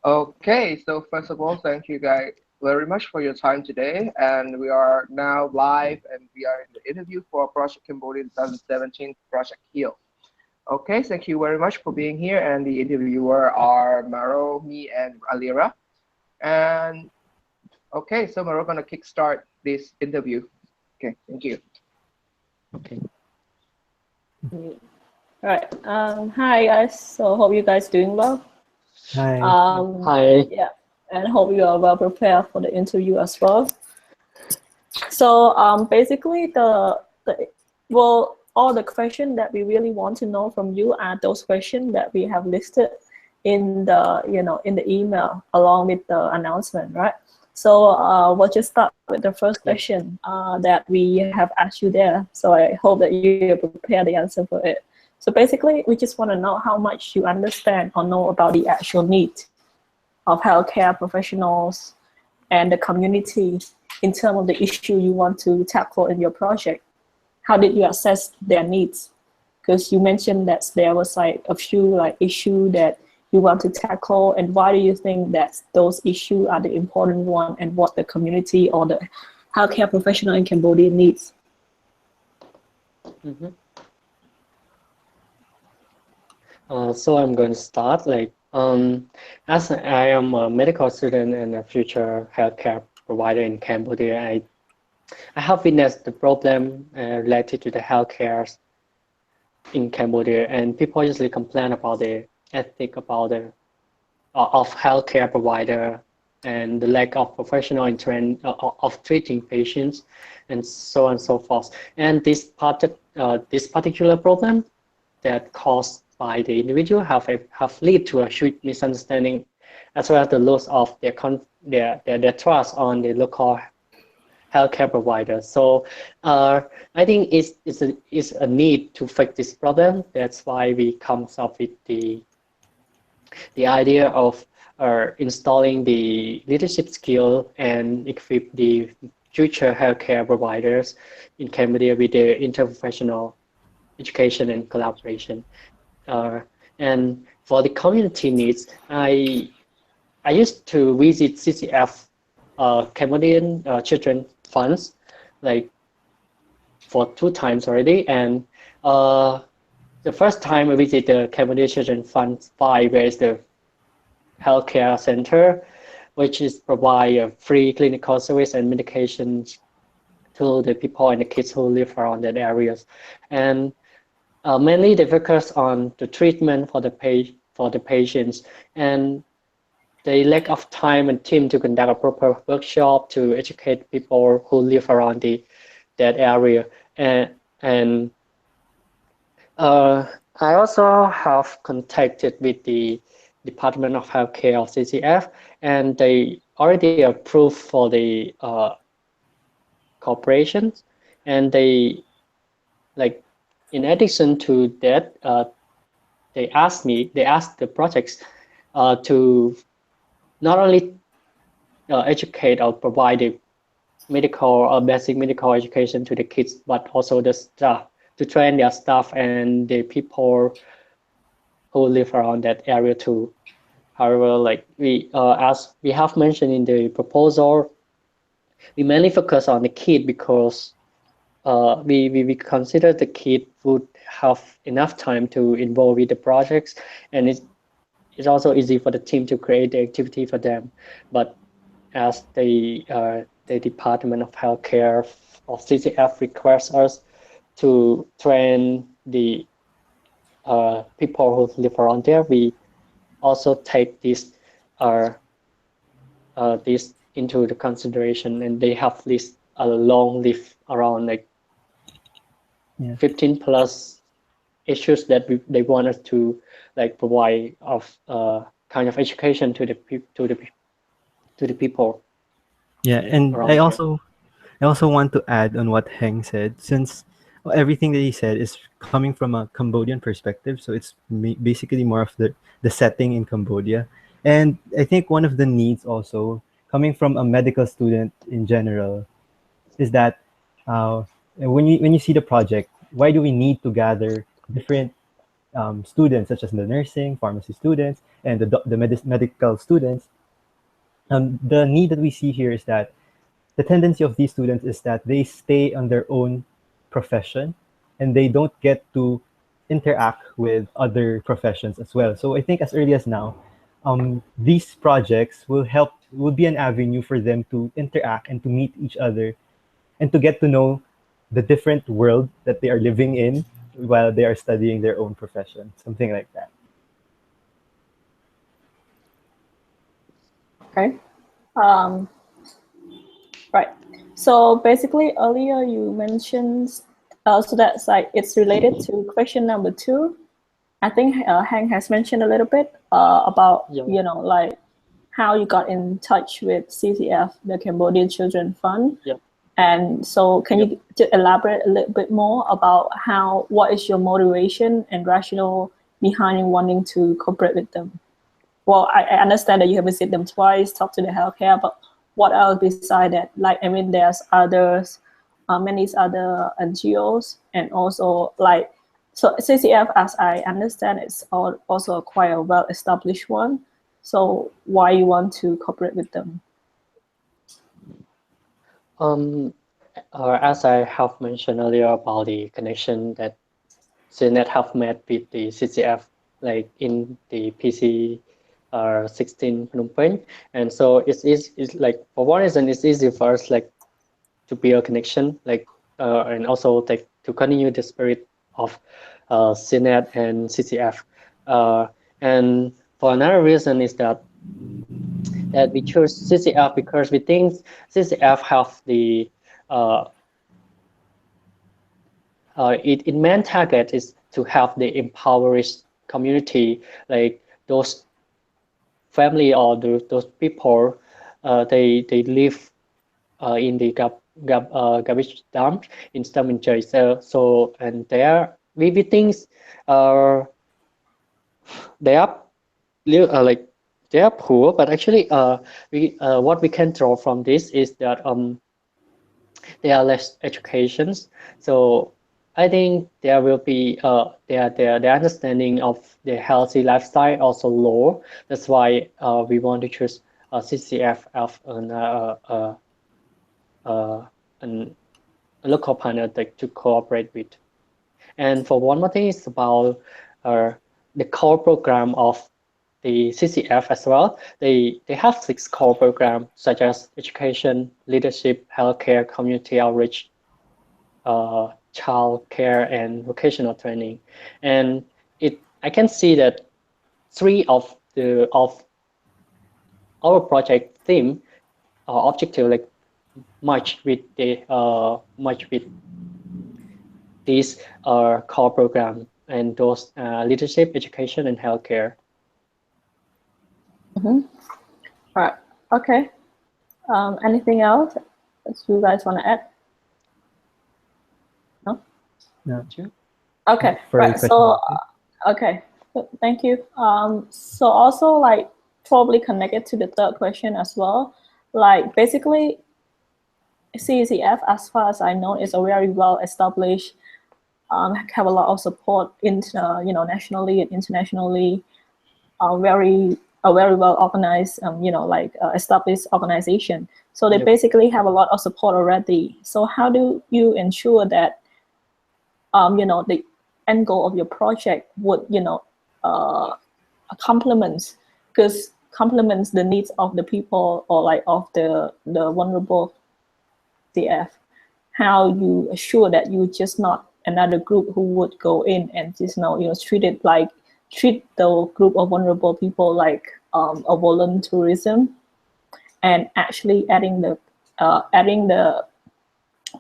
Okay, so first of all, thank you guys very much for your time today. And we are now live and we are in the interview for Project Cambodia 2017 Project Heal. Okay, thank you very much for being here. And the interviewer are Maro, me, and Alira. And okay, so we're gonna kickstart this interview. Okay, thank you. Okay. All right. Hi guys. So hope you guys doing well. Hi. Hi. Yeah, and hope you are well prepared for the interview as well. So basically the well, all the questions that we really want to know from you are those questions that we have listed in the in the email along with the announcement, right? So we'll just start with the first question that we have asked you there. So I hope that you prepare the answer for it. So basically, we just want to know how much you understand or know about the actual need of healthcare professionals and the community in terms of the issue you want to tackle in your project. How did you assess their needs? Because you mentioned that there was like a few like issue that you want to tackle, and why do you think that those issues are the important one, and what the community or the healthcare professional in Cambodia needs? So I'm going to start as I am a medical student and a future healthcare provider in Cambodia. I have witnessed the problem related to the healthcare in Cambodia, and people usually complain about the ethic about the of healthcare provider and the lack of professional of treating patients, and so on and so forth. And this particular problem that caused by the individual have led to a huge misunderstanding, as well as the loss of their trust on the local healthcare providers. So I think it's a need to fix this problem. That's why we come up with the idea of installing the leadership skill and equip the future healthcare providers in Cambodia with the interprofessional education and collaboration. And for the community needs, I used to visit CCF Cambodian Children Funds like for 2 times already, and the first time I visited the Cambodian Children Fund 5, where is the healthcare center, which is provide a free clinical service and medications to the people and the kids who live around that areas, and mainly they focus on the treatment for the patients, and the lack of time and team to conduct a proper workshop to educate people who live around that area. And I also have contacted with the Department of Healthcare of CCF, and they already approved for the corporations, and they in addition to that, they asked the projects to not only educate or provide the medical or basic medical education to the kids, but also the staff, to train their staff and the people who live around that area too. However, as we have mentioned in the proposal, we mainly focus on the kid because we consider the kid would have enough time to involve with the projects, and it's also easy for the team to create the activity for them. But as the Department of Healthcare of CCF requires us to train the people who live around there, we also take this into the consideration, and they have a long list around 15 plus issues that they want us to provide of kind of education to the people. Yeah, and I also want to add on what Heng said, since everything that he said is coming from a Cambodian perspective, so it's basically more of the setting in Cambodia. And I think one of the needs also coming from a medical student in general is that when you see the project, why do we need to gather different students, such as the nursing, pharmacy students, and the medical students. The need that we see here is that the tendency of these students is that they stay on their own profession and they don't get to interact with other professions as well. So I think as early as now, these projects will be an avenue for them to interact and to meet each other and to get to know the different world that they are living in while they are studying their own profession, something like that. Okay. Um, right. So basically, earlier you mentioned, so that's like it's related to question number 2. I think Hank has mentioned a little bit about, Yeah. like how you got in touch with CCF, the Cambodian Children Fund. Yeah. And so can you elaborate a little bit more about what is your motivation and rationale behind wanting to cooperate with them? Well, I understand that you have visited them twice, talked to the healthcare, but what else beside that? Like, I mean, there's others, many other NGOs, and also like, so CCF, as I understand, is also quite a well-established one. So why you want to cooperate with them? As I have mentioned earlier about the connection that SEALNet have made with the CCF, like in the PC 16 Phnom Penh, and so it's like for one reason it's easy for us like to build a connection, like and also like to continue the spirit of SEALNet and CCF, and for another reason is that we choose CCF because we think CCF have the uh, its main target is to have the impoverished community, like those family or those people, they live in the garbage dump in Stammenjay. So and there we think uh, they are like they are poor, but actually we what we can draw from this is that there are less educations. So I think there will be their understanding of the healthy lifestyle also low. That's why we want to choose CCF as uh, an, a local partner that to cooperate with. And for one more thing is about uh, the core program of the CCF as well. They have 6 core programs such as education, leadership, healthcare, community outreach, child care, and vocational training. And I can see that 3 of our project theme or objective like much with these core program and those leadership, education, and healthcare. Mm-hmm. Right. Okay. Anything else that you guys want to add? No? No. Okay. For Right. question So, number okay. Thank you. So also like probably connected to the third question as well. Like basically, CCF, as far as I know, is a very well established, have a lot of support nationally and internationally, a very well organized, established organization. So they Yep. basically have a lot of support already. So how do you ensure that the end goal of your project would complements, because complements the needs of the people or like of the vulnerable CF? How you assure that you just not another group who would go in and just treat the group of vulnerable people like a volunteerism, and actually adding the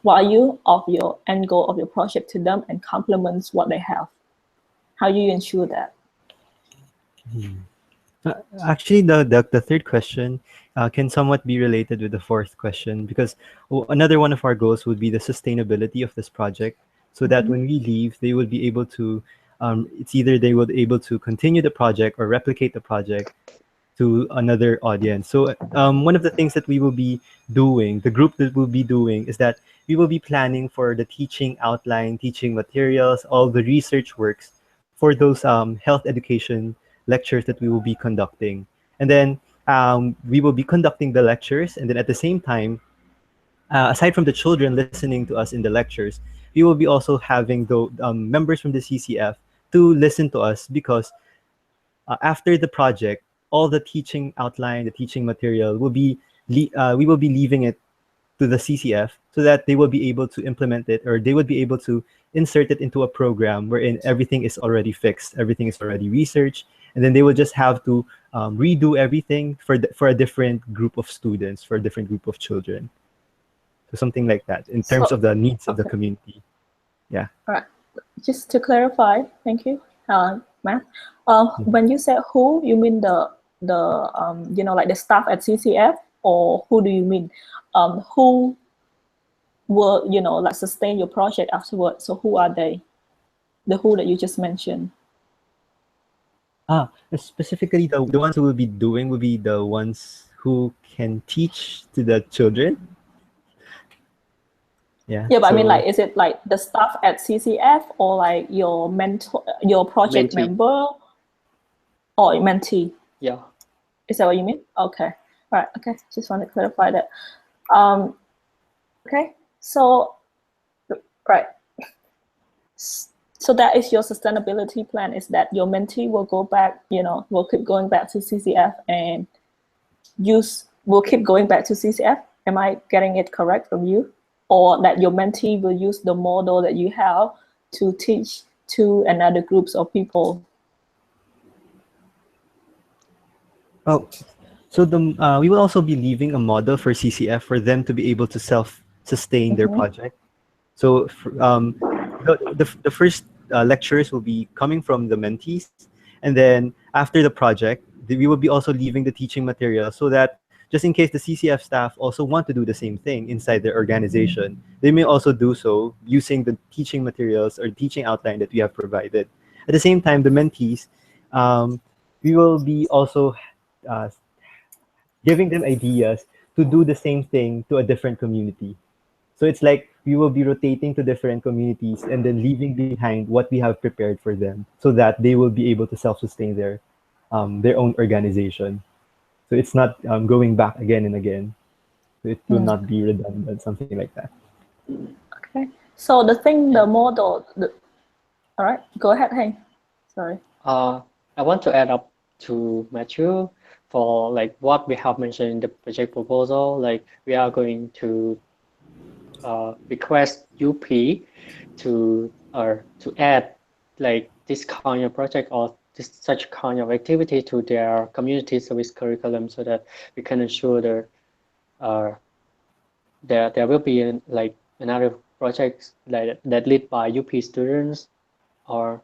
value of your end goal of your project to them and complements what they have. How do you ensure that? Actually, the third question can somewhat be related with the fourth question because another one of our goals would be the sustainability of this project, so that when we leave, they would be able to. It's either they would able to continue the project or replicate the project to another audience. So one of the things that we will be doing, the group that will be doing, is that we will be planning for the teaching outline, teaching materials, all the research works for those health education lectures that we will be conducting. And then we will be conducting the lectures, and then at the same time, aside from the children listening to us in the lectures, we will be also having the members from the CCF to listen to us, because after the project, all the teaching outline, the teaching material will be we will be leaving it to the CCF so that they will be able to implement it, or they would be able to insert it into a program wherein everything is already fixed, everything is already researched, and then they will just have to redo everything for a different group of students, for a different group of children. So something like that in terms So, of the needs of the okay. community. Yeah. All right. Just to clarify, thank you, Matt. When you say who, you mean the like the staff at CCF, or who do you mean? Who will like sustain your project afterwards? So who are they? The who that you just mentioned. Specifically, the ones who will be doing will be the ones who can teach to the children. Yeah. Yeah, but I mean, So like, is it like the staff at CCF, or like your mentor, your project Mentee. member, or mentee? Yeah. Is that what you mean? Okay. All right. Okay. Just want to clarify that. Okay. So, right. So that is your sustainability plan, is that your mentee will go back, will keep going back to CCF and will keep going back to CCF. Am I getting it correct from you? Or that your mentee will use the model that you have to teach to another groups of people? oh, so we will also be leaving a model for CCF for them to be able to self-sustain their project. So the first lectures will be coming from the mentees, and then after the project, we will be also leaving the teaching material, so that just in case the CCF staff also want to do the same thing inside their organization, they may also do so using the teaching materials or teaching outline that we have provided. At the same time, the mentees, we will be also uh, giving them ideas to do the same thing to a different community. So it's like we will be rotating to different communities and then leaving behind what we have prepared for them, so that they will be able to self-sustain their own organization. So it's not going back again and again. So it will not be redundant, something like that. Okay. So the model, all right, go ahead, Hey. Sorry. I want to add up to Matthew for like what we have mentioned in the project proposal. Like we are going to request UP to add like this kind of project or this such kind of activity to their community service curriculum, so that we can ensure there will be like another project that lead by UP students or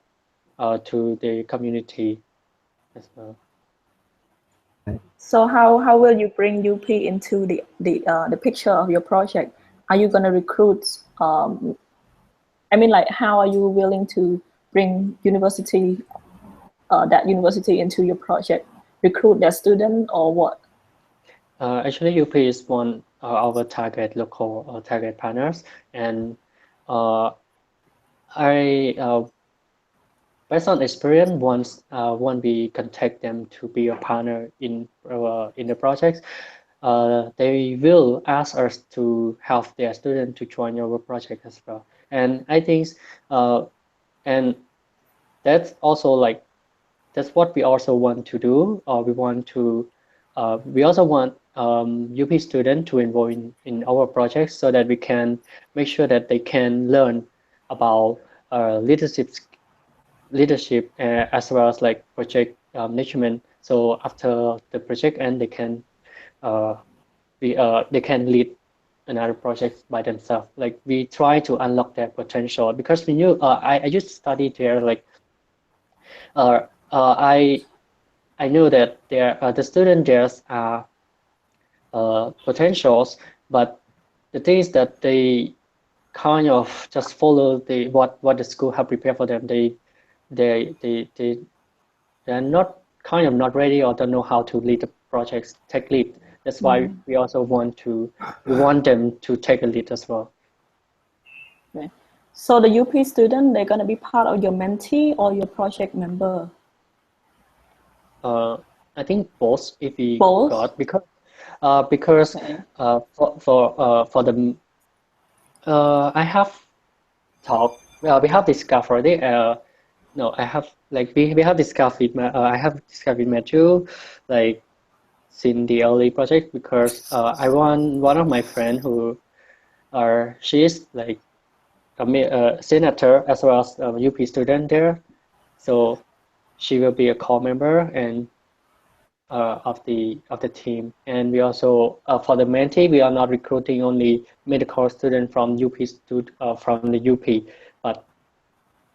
to the community as well. So how will you bring UP into the picture of your project? Are you going to recruit? I mean, like, how are you willing to bring that university into your project? Recruit their student or what? Actually, UP is one of our local target partners, and I based on experience, once we contact them to be a partner in the projects, they will ask us to help their student to join our project as well. And I think, and that's also like that's what we also want to do. We also want UP students to involve in our projects, so that we can make sure that they can learn about leadership as well as like project management. So after the project end, uh, they can lead another project by themselves. Like we try to unlock their potential, because we knew I used to study there. Like uh, uh, I I know that the student there are potentials, but the thing is that they kind of just follow what the school have prepared for them. They they they they're not kind of not ready or don't know how to lead the projects, take lead. That's why we want them to take a lead as well. Okay. So the UP student, they're gonna be part of your mentee or your project member? I think both if we Both? got because Okay. for the I have talked we have discussed already. No, I have like we have discussed with I have discussed with Matthew like in the early project because I want one of my friend who she is like a senator as well as a UP student there, so she will be a core member and of the team. And we also for the mentee we are not recruiting only medical student from from the UP, but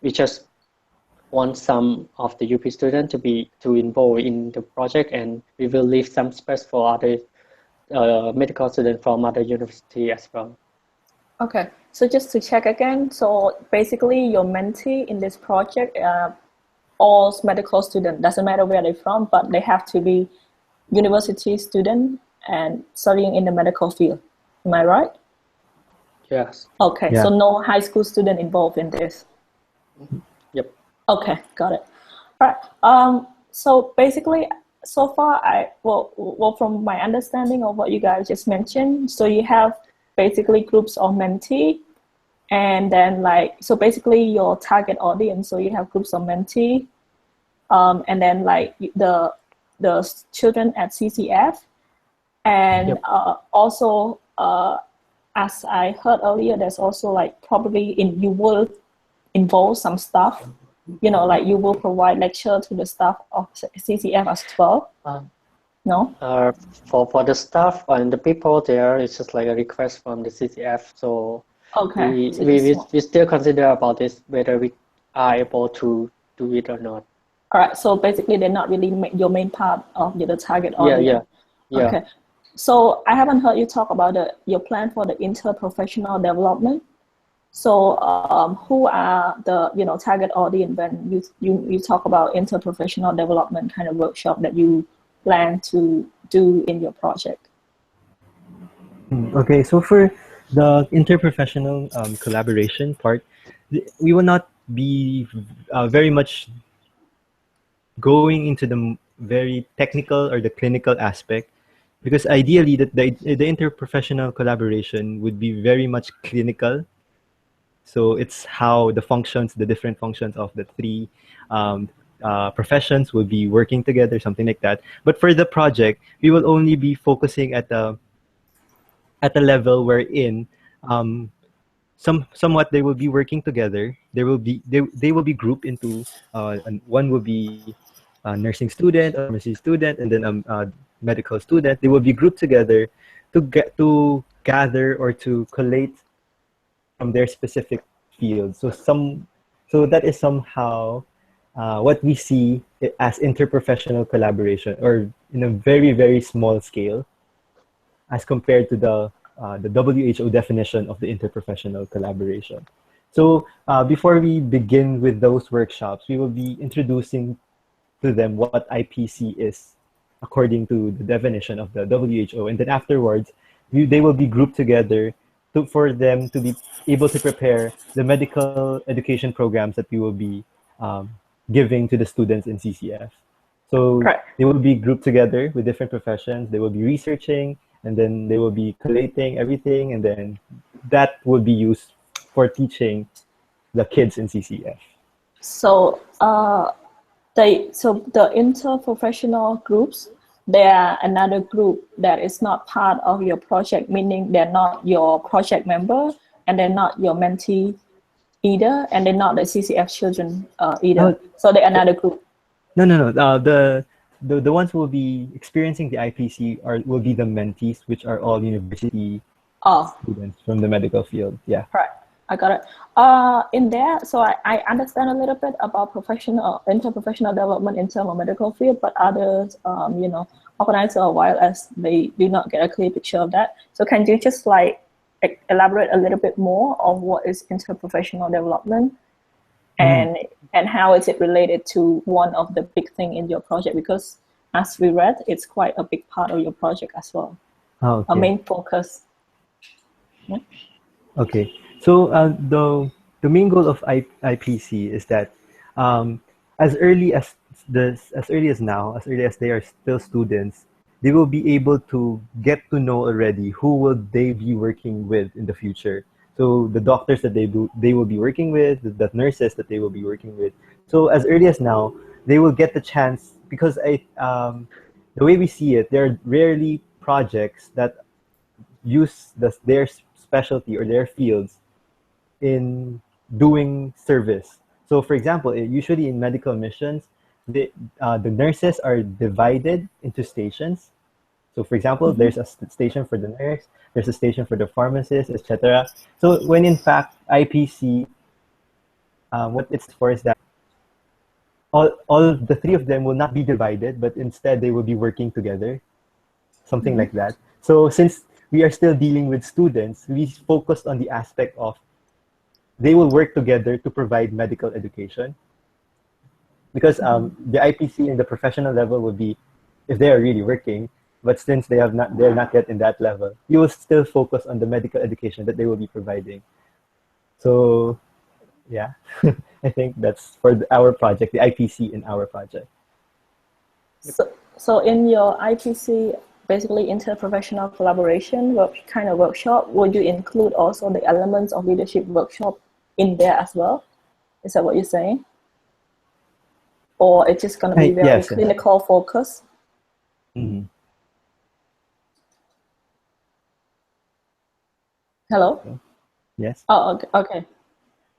we just want some of the UP student to involve in the project, and we will leave some space for other medical students from other university as well. Okay, so just to check again, so basically your mentee in this project, all medical students, doesn't matter where they're from, but they have to be university student and studying in the medical field. Am I right? Yes. Okay, Yeah. so no high school student involved in this. Yep. Okay, got it. All right. So basically, so far, well, from my understanding of what you guys just mentioned, so you have basically groups of mentee, and then like, so basically your target audience. So you have groups of mentee, and then like the children at CCF, and Yep. also as I heard earlier, there's also like probably you will involve some staff, like you will provide lecture to the staff of CCF as well. No? For the staff and the people there, it's just like a request from the CCF. So Okay. we still consider about this whether we are able to do it or not. All right. So basically, they're not really your main part of the target Yeah, audience. yeah. Okay. So I haven't heard you talk about your plan for the interprofessional development. So who are the target audience when you talk about interprofessional development kind of workshop that you plan to do in your project? Okay, so for the interprofessional collaboration part, we will not be very much going into the very technical or the clinical aspect, because ideally that the interprofessional collaboration would be very much clinical. So it's how the different functions of the three um, professions will be working together, something like that. But for the project, we will only be focusing at the level wherein um, somewhat they will be working together. They will be grouped into one will be a nursing student or pharmacy student, and then a medical student. They will be grouped together to gather or to collate from their specific field. So that is somehow what we see as interprofessional collaboration, or in a very very small scale, as compared to the WHO definition of the interprofessional collaboration. So before we begin with those workshops, we will be introducing to them what IPC is according to the definition of the WHO, and then afterwards, they will be grouped together for them to be able to prepare the medical education programs that we will be um, giving to the students in CCF. So Right. they will be grouped together with different professions. They will be researching, and then they will be collating everything, and then that will be used for teaching the kids in CCF. So the interprofessional groups, they are another group that is not part of your project, meaning they're not your project member and they're not your mentee either, and they're not the CCF children either. So they're another group. No. The ones who will be experiencing the IPC will be the mentees, which are all university students from the medical field. Yeah. Right. I got it. In there, so I understand a little bit about interprofessional development in terms of medical field, but others, organize a while as they do not get a clear picture of that. So can you just like elaborate a little bit more on what is interprofessional development, and how is it related to one of the big thing in your project? Because as we read, it's quite a big part of your project as well. Okay. A main focus. Okay. So the main goal of IPC is that um, as early as as early as now, as early as they are still students, they will be able to get to know already who will they be working with in the future. So the doctors that they will be working with, the nurses that they will be working with. So as early as now, they will get the chance because the way we see it, there are rarely projects that use their specialty or their fields in doing service. So, for example, usually in medical missions, the nurses are divided into stations. So, for example, Mm-hmm. there's a station for the nurse, there's a station for the pharmacist, etc. So, when in fact IPC, what it's for is that all the three of them will not be divided, but instead they will be working together, something Mm-hmm. like that. So, since we are still dealing with students, we focused on the aspect of they will work together to provide medical education because the IPC in the professional level would be if they are really working, but since they're not yet in that level, you will still focus on the medical education that they will be providing. So yeah, I think that's for our project, the IPC in our project. So in your IPC, basically interprofessional collaboration kind of workshop, would you include also the elements of leadership workshop in there as well? Is that what you're saying? Or it's just going to be very Yes. clinical focus? Mm-hmm. Hello? Yes. Oh, okay. Okay.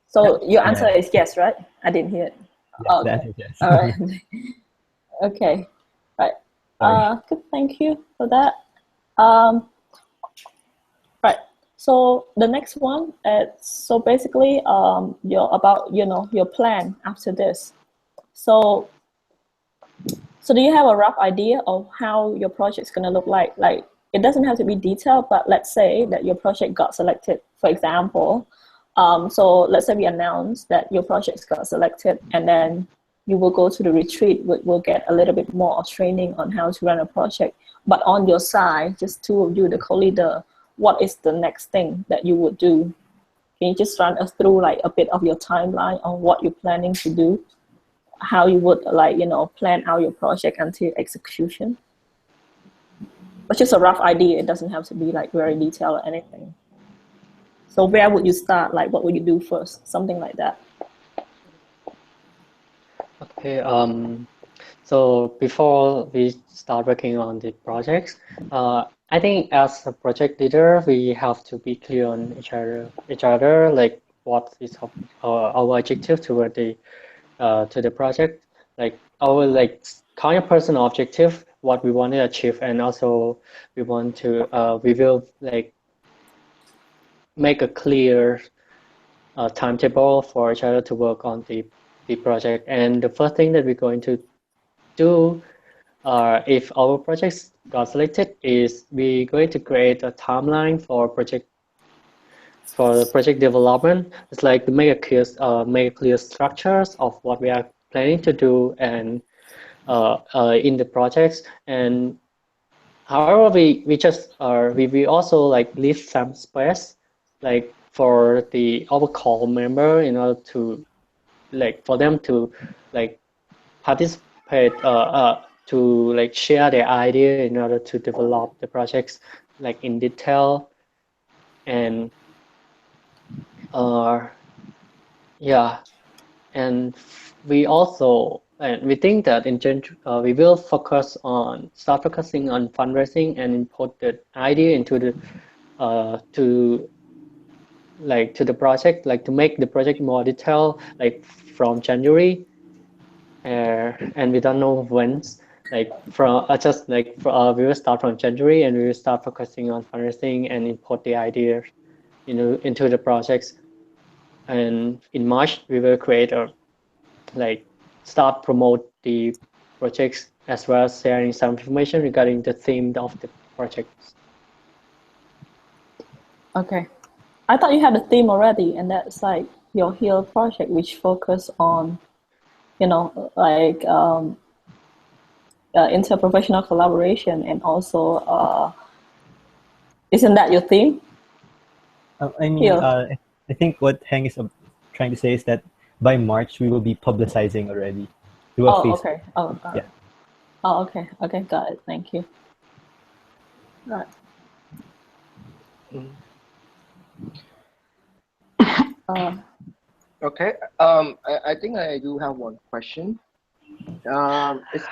So your answer Yeah. is yes, right? I didn't hear it. Yeah, Oh, the okay. answer is yes. All right. Okay. Right. Sorry. Good. Thank you for that. Um, right. So the next one, so basically, your plan after this. So do you have a rough idea of how your project's going to look like? Like, it doesn't have to be detailed, but let's say that your project got selected, for example. So let's say we announce that your projects got selected, and then you will go to the retreat. We'll get a little bit more training on how to run a project. But on your side, just two of you, the co-leader, what is the next thing that you would do? Can you just run us through like a bit of your timeline on what you're planning to do? How you would plan out your project until execution, but just a rough idea. It doesn't have to be like very detailed or anything. So where would you start? Like, what would you do first? Something like that. Okay. So before we start working on the projects, I think as a project leader, we have to be clear on each other, like what is our objective toward to the project, like our kind of personal objective, what we want to achieve, and also we will like make a clear timetable for each other to work on the project. And the first thing that we're going to do, if our projects got selected, is we're going to create a timeline for project development. It's like to make a clear structures of what we are planning to do and in the projects. And however, we also like leave some space like for our core member in order to like for them to like participate to like share their idea in order to develop the projects like in detail. And uh yeah, and we think that we will start focusing on fundraising and input the idea into the to to the project, like to make the project more detailed, like from January, and we don't know when. Like from just like we will start from January, and we will start focusing on fundraising and input the ideas, into the projects. And in March, we will create a like start promote the projects as well as sharing some information regarding the theme of the projects. Okay. I thought you had a theme already, and that's like your H.E.A.L project, which focus on, interprofessional collaboration, and also, isn't that your theme? I mean, H.E.A.L. I think what Heng is trying to say is that by March we will be publicizing already through a Oh, Facebook. okay. Oh, got Yeah. it. Oh, okay. Okay, got it. Thank you. Right. Mm. Uh, Okay. I think I do have one question. It's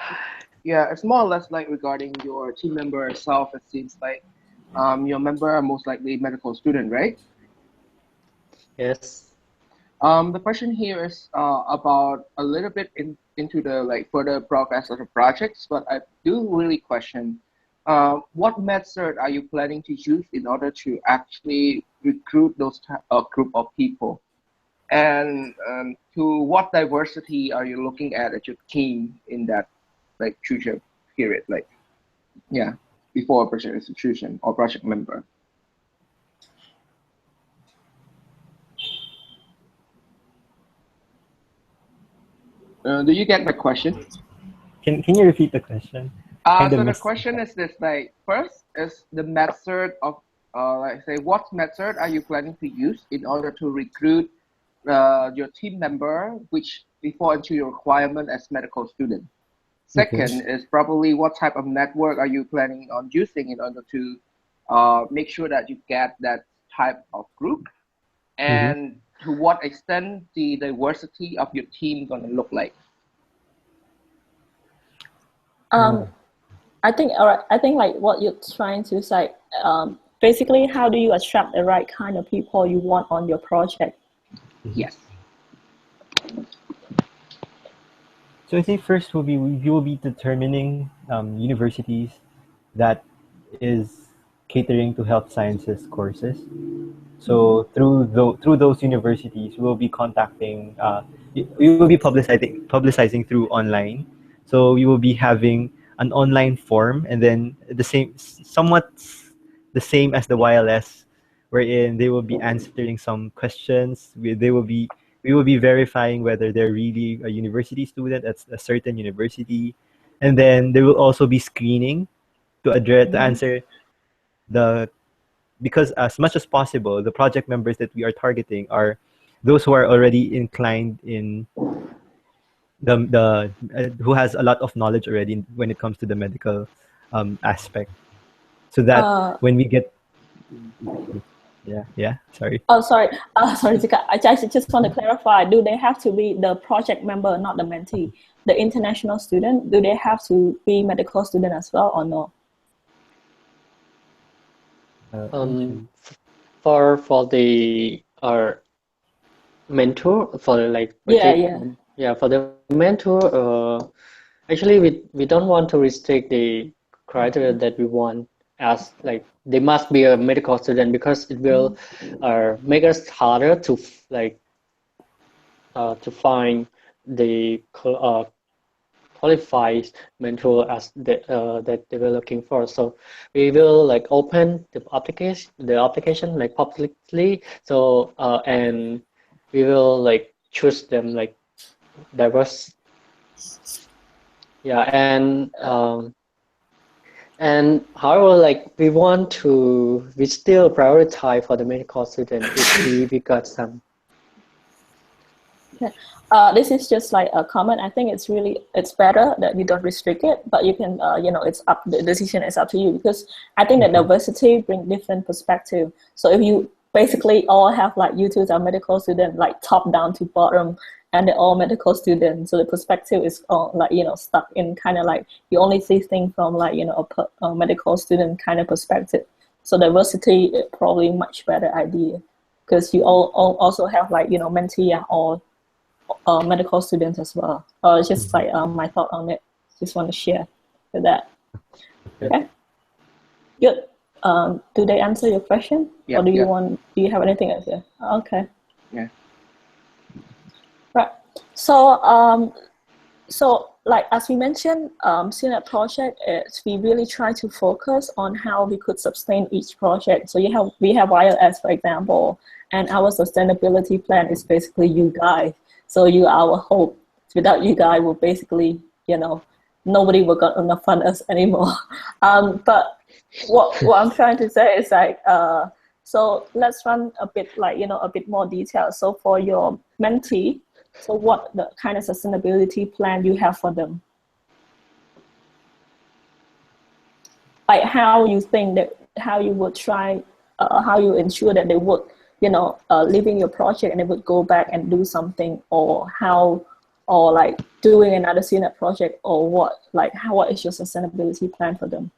yeah, it's more or less like regarding your team member itself. It seems like your member are most likely medical student, right? Yes. The question here is about a little bit into the like further progress of the projects, but I do really question what method are you planning to use in order to actually recruit those group of people, and to what diversity are you looking at your team in that like future period, like yeah, before a project execution or project member. Do you get my question? Can you repeat the question? Kind of So the missed. question is this, like, first is the method of, like say, what method are you planning to use in order to recruit your team member, which fall into your requirement as medical student? Okay. Second is probably what type of network are you planning on using in order to make sure that you get that type of group, Mm-hmm. and to what extent the diversity of your team gonna look like? um, I think, all right, I think like what you're trying to say, basically, how do you attract the right kind of people you want on your project? Yes. So I think first we will be determining universities that is catering to health sciences courses. So through those universities, we will be contacting. We will be publicizing through online. So we will be having an online form, and then somewhat the same as the YLS, wherein they will be answering some questions. We will be verifying whether they're really a university student at a certain university, and then there will also be screening to answer the because as much as possible, the project members that we are targeting are those who are already inclined in the who has a lot of knowledge already when it comes to the medical aspect, so that Uh, when we get sorry. oh, sorry. Sorry, Zika. I just want to clarify. Do they have to be the project member, not the mentee? The international student, do they have to be medical student as well or no? Um, for the mentor for the like Yeah, project, yeah. for the mentor, actually we don't want to restrict the criteria that we want as like they must be a medical student, because it will make us harder to like to find the qualified mentor as that they were looking for. So we will like open the application like publicly. So and we will like choose them like diverse. Yeah, and however, like we still prioritize for the medical student if we got some. Okay. This is just like a comment. I think it's better that you don't restrict it, but you can, the decision is up to you, because I think that diversity brings different perspective. So if you basically all have like you two are medical student, like top down to bottom, and they're all medical students, so the perspective is all like, stuck in kind of like you only see things from like, a medical student kind of perspective. So diversity is probably much better idea, because you all also have like, mentee or medical students as well. It's just like my thought on it. Just want to share with that. Okay, good. Do they answer your question, Yeah, or do yeah. do you have anything else here? Okay. Yeah. Right. So like as we mentioned, SEALNet project is we really try to focus on how we could sustain each project. So we have YLS, for example, and our sustainability plan is basically you guys. So you are our hope. Without you guys, we'll basically, nobody will gonna fund us anymore. But what I'm trying to say is like So let's run a bit like, a bit more detail. So for your mentee, so what the kind of sustainability plan you have for them? Like how you think that, how you would try, how you ensure that they would, leaving your project and they would go back and do something, or how, or like doing another SEALNet project, or what, like how, what is your sustainability plan for them?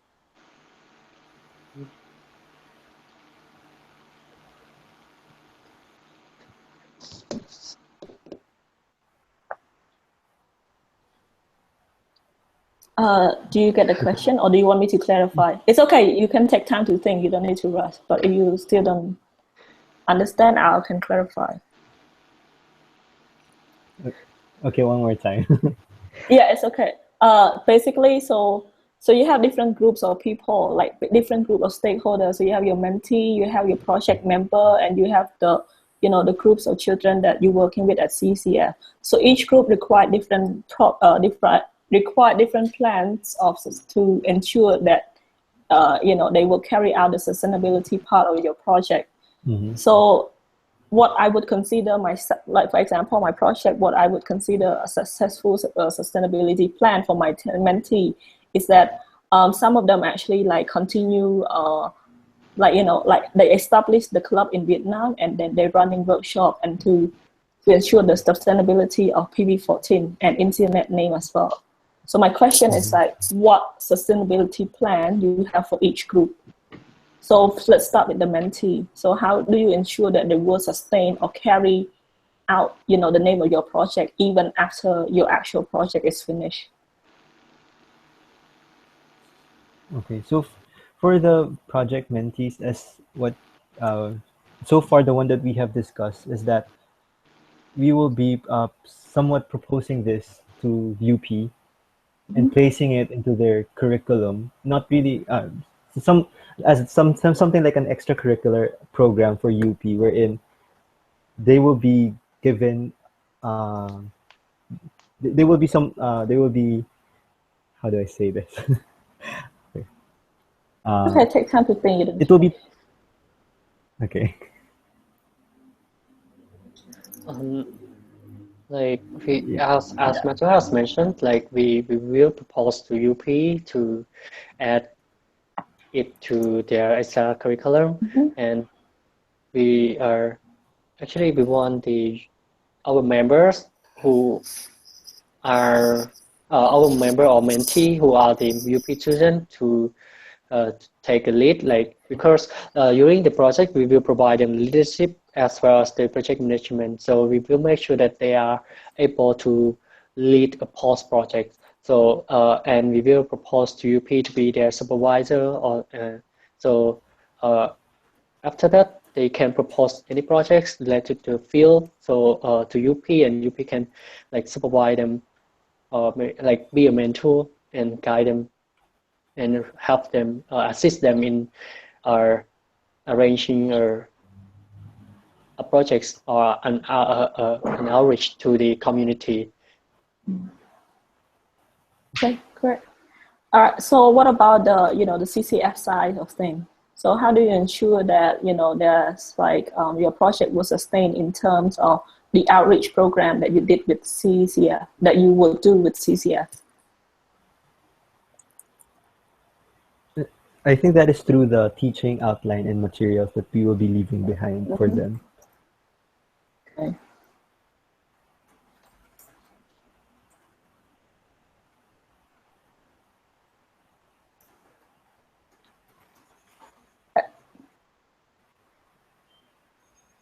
Do you get the question, or do you want me to clarify? It's okay, you can take time to think, you don't need to rush, but if you still don't understand, I can clarify. Okay, one more time. Yeah, it's okay. Basically, so you have different groups of people, like different group of stakeholders. So you have your mentee, you have your project member, and you have the, the groups of children that you're working with at CCF. So each group require different plans to ensure that they will carry out the sustainability part of your project. Mm-hmm. So what I would consider like for example, my project, what I would consider a successful sustainability plan for my mentee is that some of them actually like continue like they establish the club in Vietnam, and then they're running workshop and to ensure the sustainability of PV14 and internet name as well. So my question is like, what sustainability plan do you have for each group? So let's start with the mentee. So how do you ensure that they will sustain or carry out, the name of your project even after your actual project is finished? Okay, so for the project mentees, as what so far the one that we have discussed is that we will be somewhat proposing this to UP and placing it into their curriculum. Not really some something like an extracurricular program for UP, wherein they will be given they will be they will be, how do I say this? Okay, take time to think. It will be okay. Like we, Yeah. as Matthew has mentioned, like we will propose to UP to add it to their extra curriculum, and we are actually we want our members who are our member or mentee who are the UP children to take a lead, like because during the project we will provide them leadership as well as the project management, so we will make sure that they are able to lead a post project. So and we will propose to UP to be their supervisor, or so after that they can propose any projects related to the field, so to UP, and UP can like supervise them, or like be a mentor and guide them and help them, assist them in arranging a projects or an outreach to the community. Okay, great. All right. So what about the the CCF side of things? So how do you ensure that there's like your project will sustain in terms of the outreach program that you did with CCF, that you would do with CCF? I think that is through the teaching outline and materials that we will be leaving behind for them. Okay.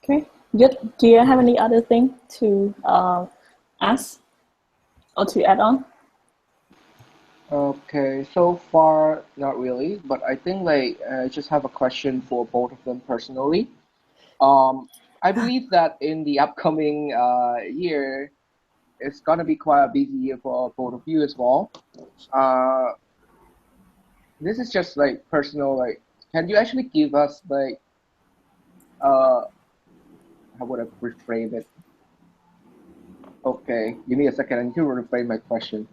Okay. Good. Do you have any other thing to ask or to add on? Okay, so far not really, but I think like I just have a question for both of them personally. I believe that in the upcoming year, it's gonna be quite a busy year for both of you as well. Uh, this is just like personal. Like, can you actually give us like how would I reframe it? Okay, give me a second. I need to reframe my question.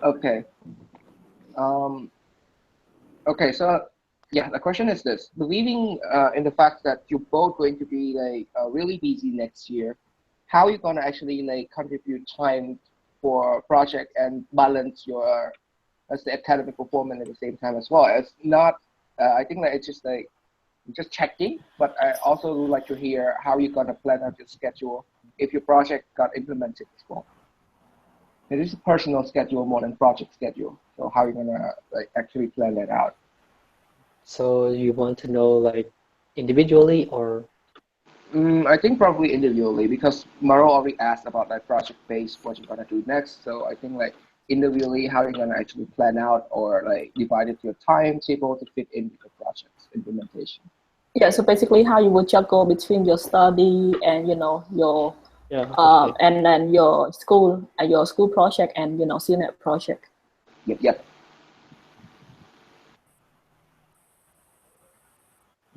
Okay. Um. Okay. So Yeah, the question is this: believing in the fact that you're both going to be like really busy next year, how are you gonna actually like contribute time for project and balance your as the academic performance at the same time as well? It's not. I think that it's just like just checking, but I also would like to hear how you're gonna plan out your schedule if your project got implemented as well. It is a personal schedule more than project schedule. So how are you gonna like actually plan that out? So you want to know like individually or I think probably individually because Maro already asked about like project based what you're gonna do next. So I think like individually how you're gonna actually plan out or like divide it your timetable to fit in with the project's implementation. Yeah, so basically how you would juggle between your study and your yeah, okay. and then your school project and SEALNet project. Yep, yep.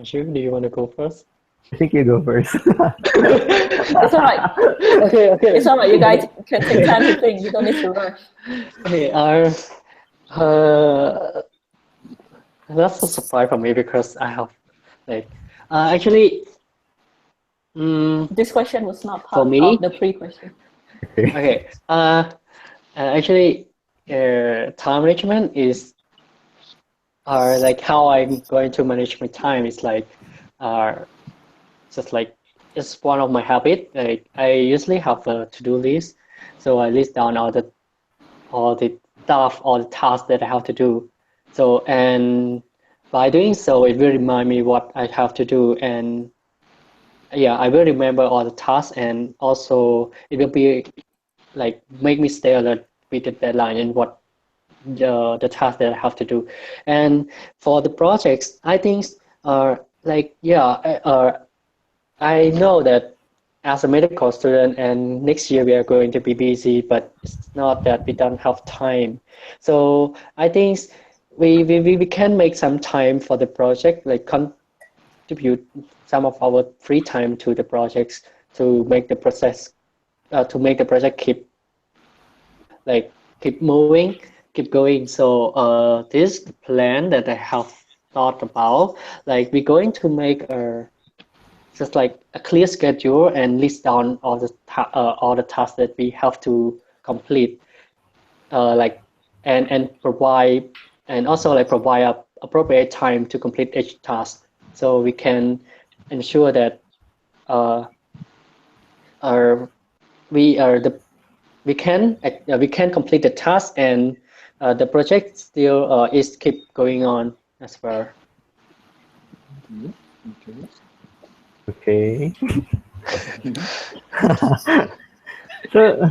Ashim, do you want to go first? I think you go first. It's all right. Okay, okay. It's all right. You guys can take time to think. You don't need to rush. Okay, that's a surprise for me because I have like actually This question was not for part me. of the pre-question. Okay. Actually, time management is like how I'm going to manage my time is like just like it's one of my habits. Like I usually have a to-do list, so I list down all the stuff, all the tasks that I have to do. So and by doing so, it will remind me what I have to do, and yeah, I will remember all the tasks, and also it will be like make me stay alert with the deadline and what the task that I have to do. And for the projects, I think like yeah, I know that as a medical student and next year we are going to be busy, but it's not that we don't have time. So I think we can make some time for the project, like contribute some of our free time to the projects to make the process to make the project keep moving, keep going. So this plan that I have thought about, like we're going to make a just like a clear schedule and list down all the tasks that we have to complete, like and provide and also like provide appropriate time to complete each task, so we can ensure that uh, our we are the we can complete the task and the project still is keep going on as well. Okay. Okay. So,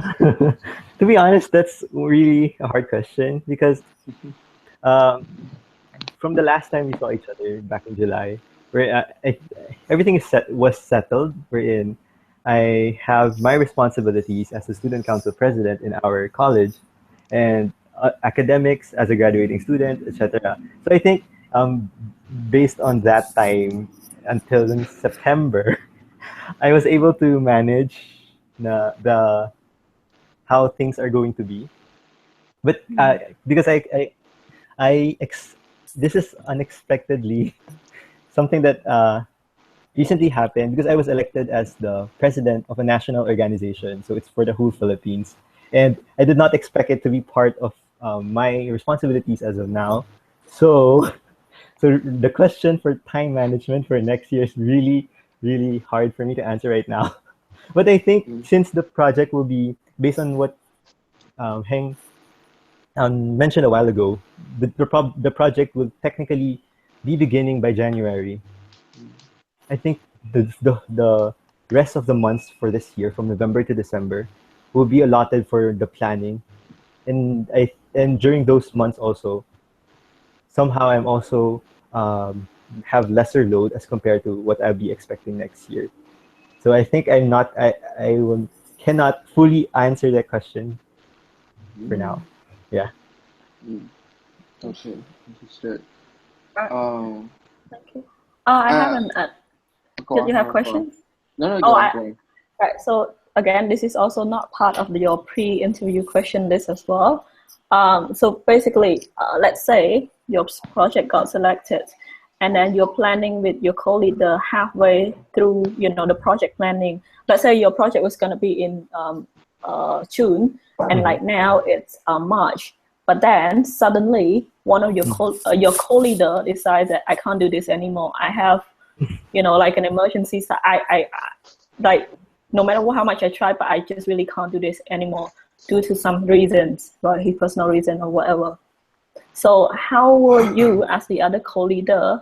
to be honest, that's really a hard question because um, from the last time we saw each other back in July, where everything was settled. Wherein I have my responsibilities as a student council president in our college, and academics as a graduating student, etc. So I think based on that time until in September, I was able to manage the how things are going to be. But because this is unexpectedly something that recently happened because I was elected as the president of a national organization. So it's for the whole Philippines. And I did not expect it to be part of my responsibilities as of now. So, so the question for time management for next year is really, really hard for me to answer right now. But I think since the project will be based on what Heng mentioned a while ago, the project will technically be beginning by January. I think the rest of the months for this year, from November to December, will be allotted for the planning, and during those months also, somehow I'm also have lesser load as compared to what I'll be expecting next year. So I think I will cannot fully answer that question for now. Yeah. Okay, understood. Thank you. I Uh, haven't. go Did on, you have go on, go on. questions? No, Oh, go on, go on. right. So again, this is also not part of your pre-interview question list as well. So basically, let's say your project got selected, and then you're planning with your co-leader halfway through, the project planning. Let's say your project was going to be in June, and like now it's March. But then suddenly one of your co-leader decides that I can't do this anymore. I have, like an emergency. So I like, no matter how much I try, but I just really can't do this anymore due to some reasons, right? His personal reason or whatever. So how will you, as the other co-leader,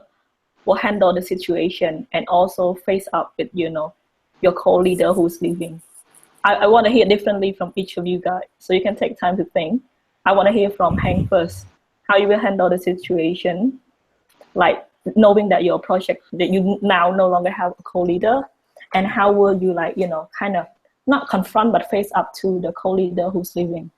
will handle the situation and also face up with, your co-leader who's leaving? I want to hear differently from each of you guys, so you can take time to think. I want to hear from Hank first, how you will handle the situation, like knowing that your project, that you now no longer have a co-leader, and how will you, like, kind of not confront but face up to the co-leader who's leaving?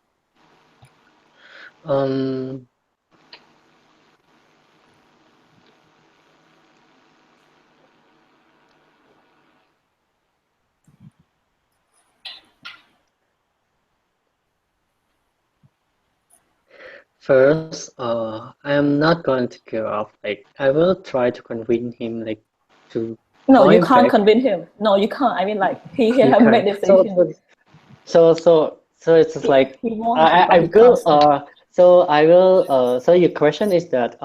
First, I am not going to give up. Like, I will try to convince him, like, to No, you join can't back. convince him. No, you can't. I mean, like, he You have can. made decision. So it's just like He wants it, I but he will. can't. So I will. So your question is that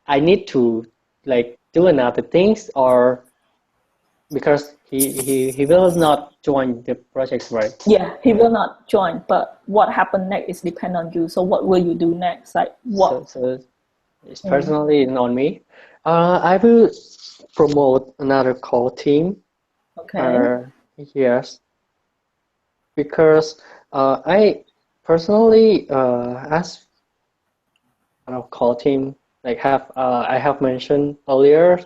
I need to, like, do another things, or because he will not join the project, right? Yeah, he will not join. But what happened next is depend on you. So what will you do next? Like what? So it's personally on me. I will promote another core team. Okay. Yes, because I personally as a core team, like I have mentioned earlier,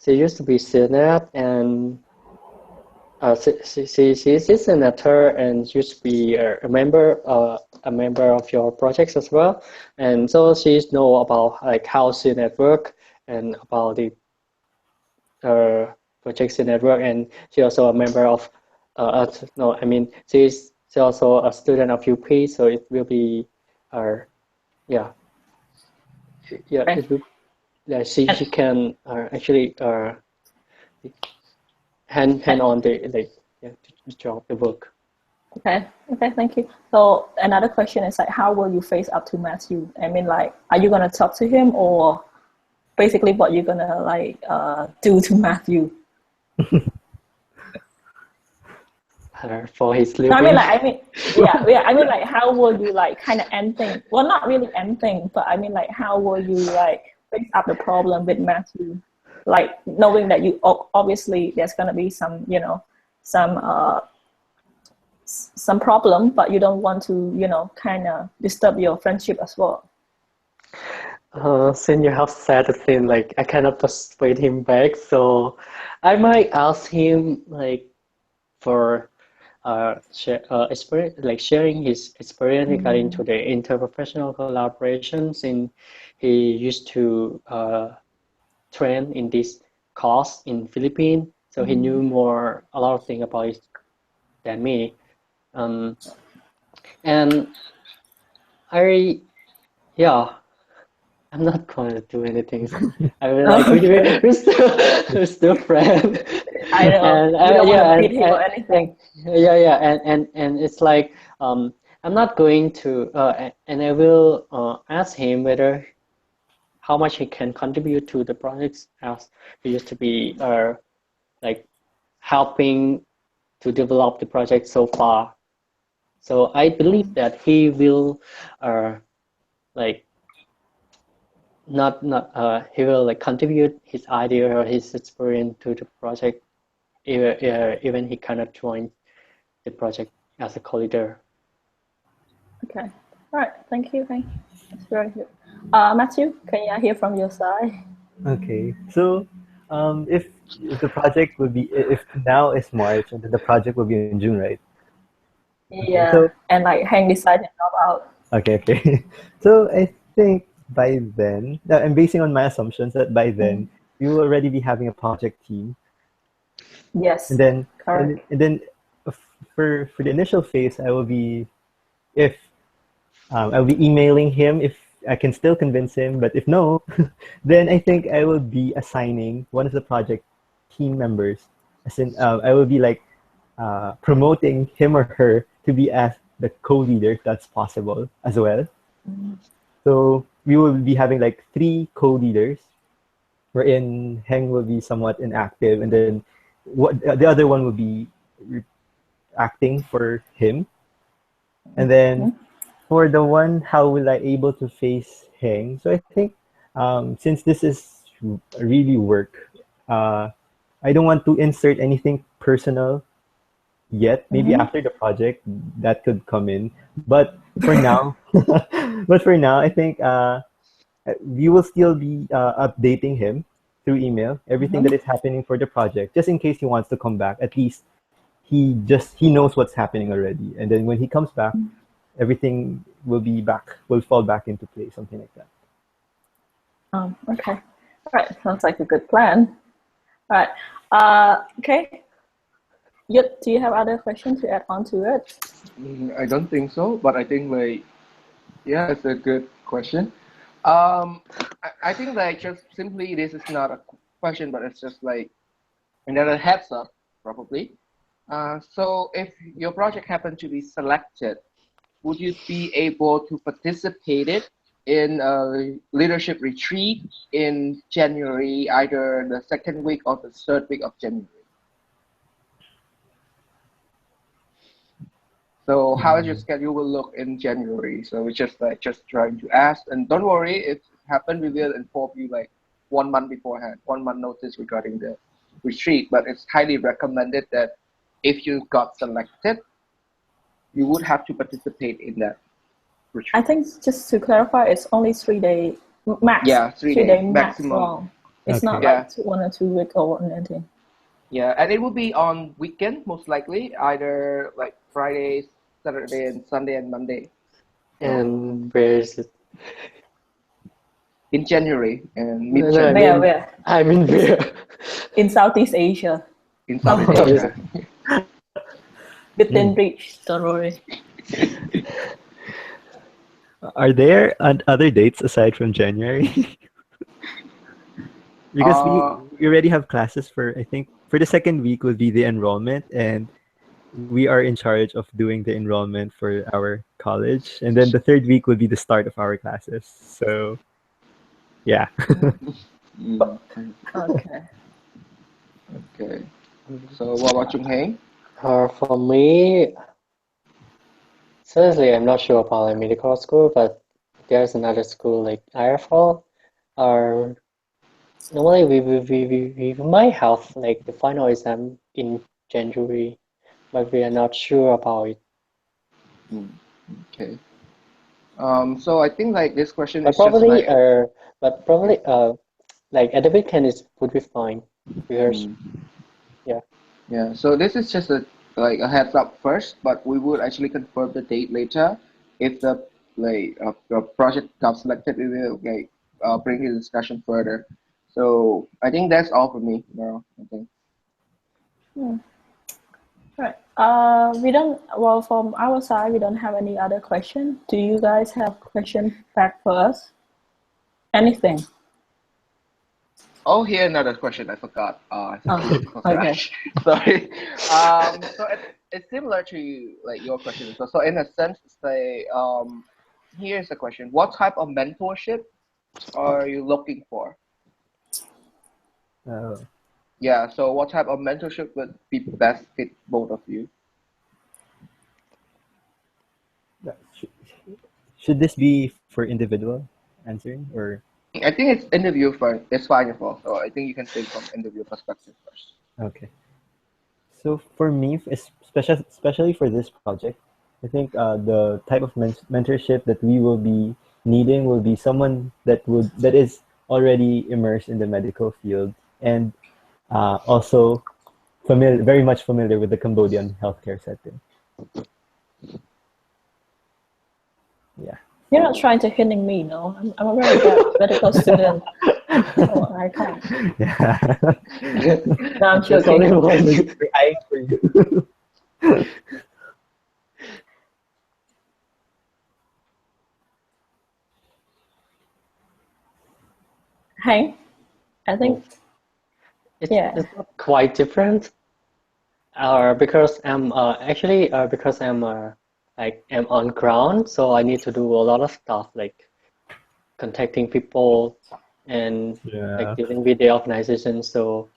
she used to be SEALNet, and she's a senator and used to be a member of your projects as well, and so she's know about like how SEALNet work and about the projects in network, and she also a member of no, I mean she's also a student of UP, so it will be yeah yeah Okay. it will, yeah, she can actually hand on the, like, yeah, to job the work. Okay. Okay. Thank you. So another question is like, how will you face up to Matthew? I mean, like, are you gonna talk to him, or basically what you're gonna like do to Matthew? For his No, I living. mean, like, yeah. I mean, like, how will you like kind of end things? Well, not really end things, but I mean, like, how will you like face up the problem with Matthew? Like, knowing that you obviously there's gonna be some, some some problem, but you don't want to, kind of disturb your friendship as well. Since you have said the thing, like I cannot persuade him back, so I might ask him, like, for experience, like sharing his experience regarding to the interprofessional collaboration, since he used to train in this course in Philippines, so he knew a lot of things about it than me. And yeah, I'm not going to do anything. I mean, like, Okay. we're still friends. I know And you don't want yeah, to beat him or anything. and it's like I'm not going to and I will ask him whether how much he can contribute to the projects, as he used to be like helping to develop the project so far. So I believe that he will like not he will like contribute his idea or his experience to the project, even he cannot join the project as a co-leader. Okay. All right. Thank you. That's very good. Matthew, can you hear from your side? Okay, so if the project would be, if now is March and then the project will be in June, right? Okay, Yeah. And like Hank decided to drop out. okay. So I think by then, I'm basing on my assumptions that by then you will already be having a project team, Yes. and then Correct. and then for the initial phase, I will be if I'll be emailing him if I can still convince him, but if no, then I think I will be assigning one of the project team members. As in, I will be like promoting him or her to be as the co-leader if that's possible as well. So we will be having like 3 co-leaders, wherein Heng will be somewhat inactive, and then the other one will be acting for him. And then for the one, how will I able to face Heng? So I think since this is really work, I don't want to insert anything personal yet. Maybe after the project that could come in. But for now, I think we will still be updating him through email everything that is happening for the project, just in case he wants to come back. At least he knows what's happening already, and then when he comes back, everything will fall back into place, something like that. Okay. All right. Sounds like a good plan. All right. Okay. Do you have other questions to add on to it? I don't think so, but I think like, yeah, it's a good question. I think like just simply this is not a question, but it's just like another heads up probably. So if your project happened to be selected, would you be able to participate it in a leadership retreat in January, either the second week or the third week of January? So how is your schedule will look in January? So we're just trying to ask, and don't worry, if it happens, we will inform you like 1 month beforehand, 1 month notice regarding the retreat. But it's highly recommended that if you got selected, you would have to participate in that retreat. I think just to clarify, it's only 3 day max. Yeah, 3 day max maximum. long. It's not Yeah. like 1 or 2 week or anything. Yeah, and it will be on weekend most likely, either like Friday, Saturday, and Sunday and Monday. And where is it? In January and No, mid-January. Where? I mean where? In Southeast Asia. In Southeast Oh, Asia. Within reach, don't worry. Are there other dates aside from January? Because we already have classes for, I think, for the second week would be the enrollment, and we are in charge of doing the enrollment for our college, and then the third week would be the start of our classes. So, yeah. Okay. Okay. So what about Chung Heng? For me, seriously, I'm not sure about like medical school, but there's another school like IFL. Or normally we might have like the final exam in January, but we are not sure about it. Okay. So I think like this question But is just probably like like at the weekend it would be fine because yeah. So this is just like a heads up first, but we would actually confirm the date later. If the the project got selected, we will bring the discussion further. So I think that's all for me, Meryl. I think. Right. We don't. Well, from our side, we don't have any other question. Do you guys have question back for us? Anything? Oh, here another question I forgot. I Okay. Sorry. So it's similar to like your question. So in a sense, say here's a question: what type of mentorship are you looking for? Yeah. So what type of mentorship would be best fit both of you? Should this be for individual answering, or? I think it's interview first. It's fine as well. So I think you can think from interview perspective first. Okay. So for me, especially for this project, I think the type of mentorship that we will be needing will be someone that is already immersed in the medical field, and also very much familiar with the Cambodian healthcare setting. Yeah. You're not trying to hitting me, no? I'm a very bad medical student. Oh, I can't. Yeah. No, I'm there's only joking. one. We're eyeing for you. Hank, I think, It's, yeah. it's not quite different. Because I'm because I'm on ground, so I need to do a lot of stuff like contacting people and like Yeah. dealing with the organization. So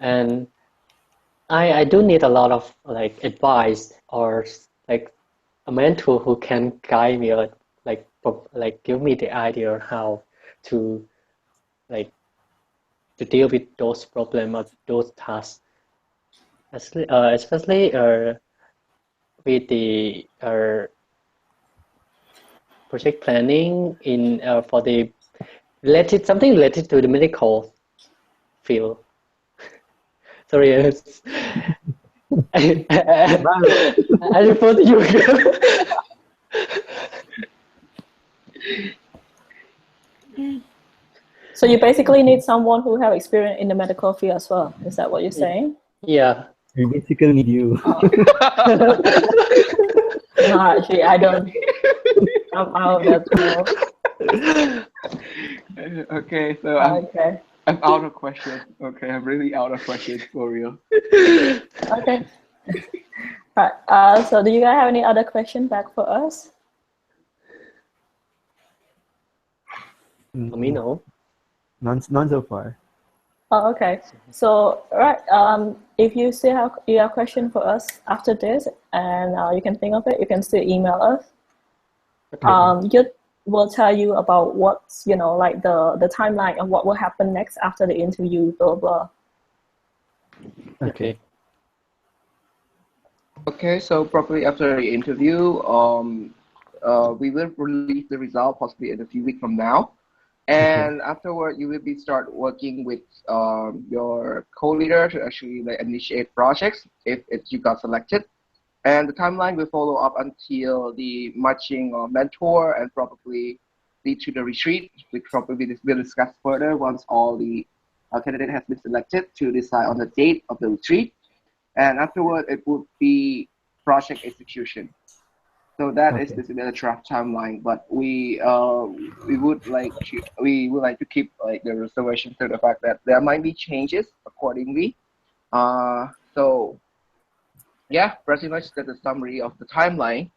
and I do need a lot of like advice or like a mentor who can guide me or like give me the idea on how to like to deal with those problems or those tasks, especially with the project planning in for the something related to the medical field. Sorry, I thought you. So you basically need someone who have experience in the medical field as well. Is that what you're saying? Yeah. We basically need you. No, actually, I don't. I'm out of that field. Okay, so Okay. I'm out of questions. Okay, I'm really out of questions for real. Okay. Right. So do you guys have any other question back for us? For me, no. None so far. Oh, okay. So, right. If you still have a question for us after this, and you can think of it, you can still email us. Okay. You will tell you about what's like the timeline and what will happen next after the interview. Blah blah. Okay. Okay, so probably after the interview, we will release the result possibly in a few weeks from now. Okay. And afterward, you will be start working with your co-leader to actually like initiate projects if you got selected. And the timeline will follow up until the matching mentor and probably lead to the retreat, which probably will discuss further once all the candidate has been selected to decide on the date of the retreat. And afterward, it would be project execution. So that is Okay. basically a draft timeline, but we would like to keep like the reservation to the fact that there might be changes accordingly. So yeah, pretty much that's a summary of the timeline.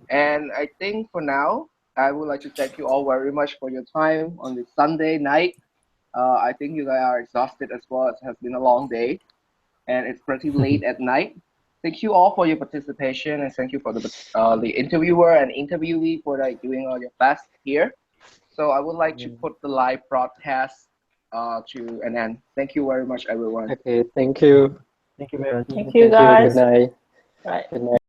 And I think for now, I would like to thank you all very much for your time on this Sunday night. I think you guys are exhausted as well. It has been a long day and it's pretty late at night. Thank you all for your participation, and thank you for the interviewer and interviewee for like doing all your best here. So I would like to put the live broadcast to an end. Thank you very much, everyone. Okay. Thank you. Thank you very much. Thank you, Thank you. Good guys. night. Right. Good night.